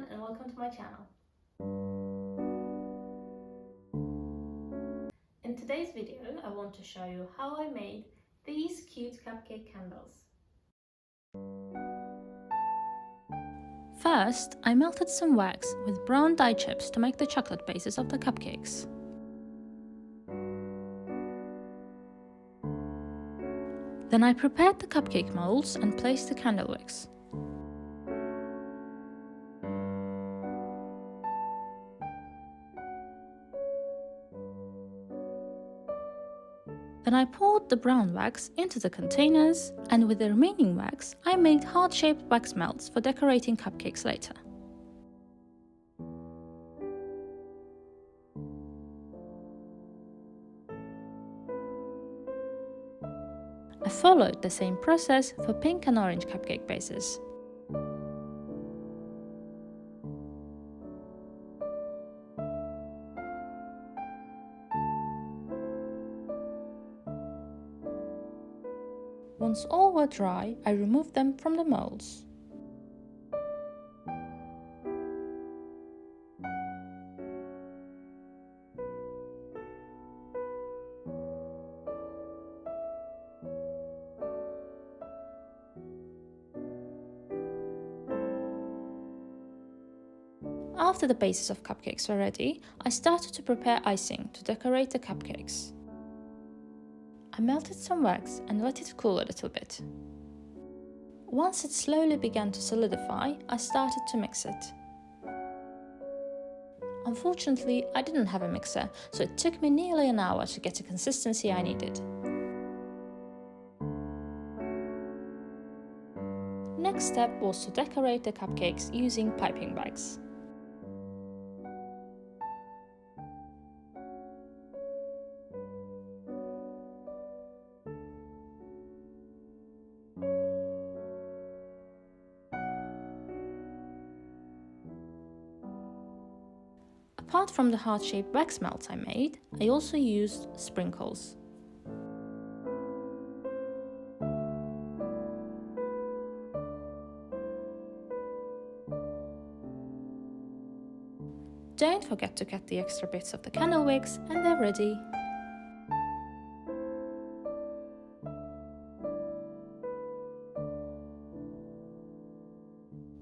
everyone and welcome to my channel. In today's video I want to show you how I made these cute cupcake candles. First, I melted some wax with brown dye chips to make the chocolate bases of the cupcakes. Then I prepared the cupcake molds and placed the candle wicks. Then I poured the brown wax into the containers, and with the remaining wax, I made heart-shaped wax melts for decorating cupcakes later. I followed the same process for pink and orange cupcake bases. Once all were dry, I removed them from the molds. After the bases of cupcakes were ready, I started to prepare icing to decorate the cupcakes. I melted some wax and let it cool a little bit. Once it slowly began to solidify, I started to mix it. Unfortunately, I didn't have a mixer, so it took me nearly an hour to get the consistency I needed. Next step was to decorate the cupcakes using piping bags. Apart from the heart-shaped wax melts I made, I also used sprinkles. Don't forget to cut the extra bits of the candle wicks and they're ready.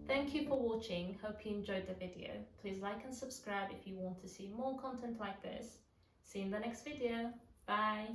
Thank you for watching, hope you enjoyed the video. Please like and subscribe if you want to see more content like this. See you in the next video. Bye!